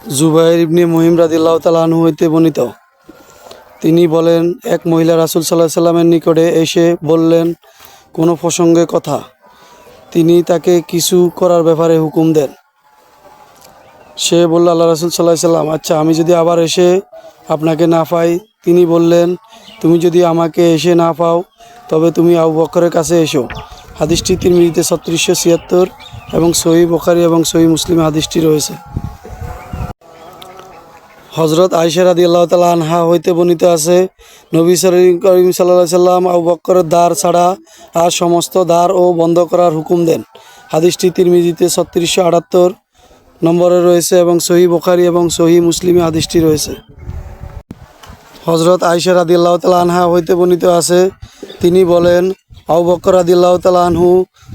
জুবাইর ইবনে মুহিম রাদিয়াল্লাহু তাআলা আনহু হইতে বর্ণিত, তিনি বলেন, এক মহিলা রাসূল সাল্লাল্লাহু আলাইহি সাল্লামের নিকটে এসে বললেন কোনো প্রসঙ্গে কথা। তিনি তাকে কিছু করার ব্যাপারে হুকুম দেন। সে বলল, আল্লাহ রাসূল সাল্লাল্লাহু আলাইহি সাল্লাম, আচ্ছা আমি যদি আবার এসে আপনাকে না পাই? তিনি বললেন, তুমি যদি আমাকে এসে না পাও তবে তুমি আবু বকরের কাছে এসো। হাদিসটি তিরমিজিতে 3676 এবং সহিহ বুখারী এবং সহিহ মুসলিমে হাদিসটি রয়েছে। হযরত আয়েশা রাদিয়াল্লাহু তাআলা আনহা হইতে বর্ণিত আছে, নবী করিম সাল্লাল্লাহু আলাইহি সাল্লাম আবু বকরের দ্বার ছাড়া আর সমস্ত দ্বার ও বন্ধ করার হুকুম দেন। হাদিসটি তিরমিজিতে 3678 নম্বরে রয়েছে এবং সহিহ বুখারী এবং সহিহ মুসলিমে হাদিসটি রয়েছে। হযরত আয়েশা রাদিয়াল্লাহু তাআলা আনহা হইতে বর্ণিত আছে, তিনি বলেন, আবু বকর রাদিয়াল্লাহু তাআলা আনহু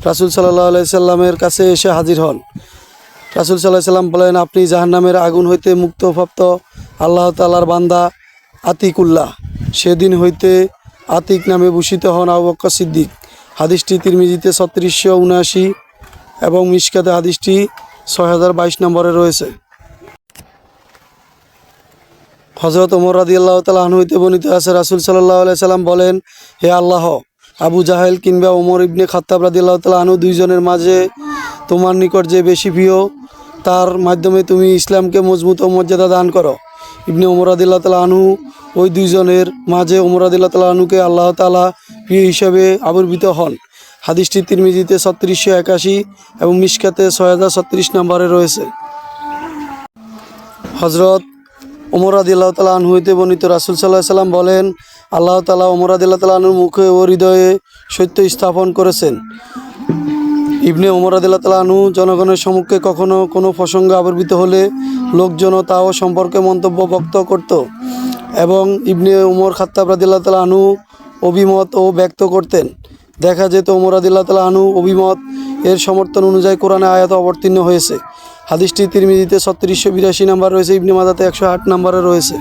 রাসূল সাল্লাল্লাহু আলাইহি সাল্লামের কাছে এসে হাজির হন। রাসূল সাল্লাল্লাহু আলাইহি সাল্লাম বলেন, আপনি জাহান্নামের আগুন হইতে মুক্তপ্রাপ্ত আল্লাহ তাআলার বান্দা আতিকুল্লাহ। সেদিন হইতে আতিক নামে ভূষিত হন আবু বকর সিদ্দিক। হাদিসটি তিরমিজিতে 3679 এবং মিশকাতে হাদিসটি 6022 নম্বরে রয়েছে। হযরত ওমর রাদিয়াল্লাহু তাআলা আনহু হইতে বর্ণিত আছে, রাসূল সাল্লাল্লাহু আলাইহি সাল্লাম বলেন, হে আল্লাহ, আবু জাহেল কিংবা ওমর ইবনে খাত্তাব রাদিয়াল্লাহু তাআলা আনহু দুইজনের মাঝে তোমার নিকট যে বেশি প্রিয়, তার মাধ্যমে তুমি ইসলামকে মজবুত ও মর্যাদা দান করো। ইবনে ওমর রাদিয়াল্লাহু তাআলা আনহু ওই দুইজনের মাঝে ওমর রাদিয়াল্লাহু তাআলা আনহুকে আল্লাহ তাআলা প্রিয় হিসাবে আবির্ভূত হন। হাদিসটি তিরমিজিতে 3681 এবং মিশকাতে 6036 নম্বরে রয়েছে। হযরত ওমর রাদিয়াল্লাহু তাআলা আনহু হইতে বর্ণিত, রাসূল সাল্লাল্লাহু আলাইহি সাল্লাম বলেন, আল্লাহ তাআলা ওমর রাদিয়াল্লাহু তাআলা আনহুর মুখে ও হৃদয়ে সত্য স্থাপন করেছেন। ইবনে ওমর রাদিয়াল্লাহু তাআলা আনহু জনগণের সম্মুখে কখনো কোনো প্রসঙ্গ আবির্ভূত হলে লোকজন তাও সম্পর্কে মন্তব্য ব্যক্ত করত এবং ইবনে ওমর খাত্তাব রাদিয়াল্লাহু তাআলা আনহু অভিমত ও ব্যক্ত করতেন। দেখা যেত ওমর রাদিয়াল্লাহু তাআলা আনহু অভিমত এর সমর্থন অনুযায়ী কোরআনে আয়াত অবতীর্ণ হয়েছে। হাদিসটি তিরমিজিতে 3682 নম্বর রয়েছে, ইবনে মাজাতে 108 নম্বরে রয়েছে।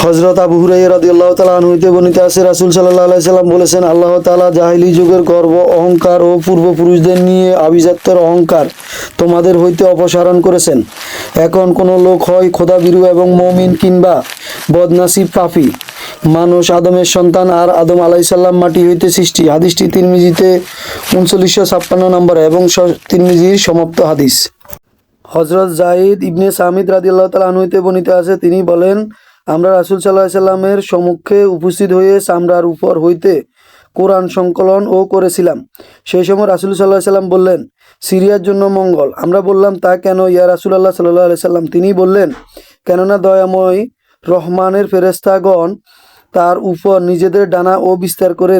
হযরত আবু হুরায়রা রাদিয়াল্লাহু তাআলা আনহু হইতে বর্ণিত আছে, রাসূল সাল্লাল্লাহু আলাইহি সাল্লাম বলেছেন, আল্লাহ তাআলা জাহেলী যুগের গর্ব অহংকার ও পূর্বপুরুষদের নিয়ে আভিজাত্যের অহংকার তোমাদের হইতে অপসারণ করেছেন। এখন কোন লোক হয় খোদাভীরু এবং মুমিন কিংবা বদনসিব পাপী। মানুষ আদমের সন্তান আর আদম আলাইহিস সালাম মাটি হইতে সৃষ্টি। হাদিসটি তিরমিজিতে 3956 নম্বরে এবং তিরমিজির সমাপ্ত হাদিস। হযরত যায়েদ ইবনে সামিদ রাদিয়াল্লাহু তাআলা আনহু হইতে বর্ণিত আছে, তিনি বলেন, আমরা রাসূল সাল্লাল্লাহু আলাইহি সাল্লামের সম্মুখে উপস্থিত হয়ে চামড়ার উপর হইতে কোরআন সংকলন ও করেছিলাম। সেই সময় রাসূল সাল্লাল্লাহু আলাইহি সাল্লাম বললেন, সিরিয়ার জন্য মঙ্গল। আমরা বললাম, তা কেন ইয়া রাসূলুল্লাহ সাল্লাল্লাহু আলাইহি সাল্লাম? তিনি বললেন, কেননা দয়াময় রহমানের ফেরেশতাগণ তার উপর নিজেদের ডানা ও বিস্তার করে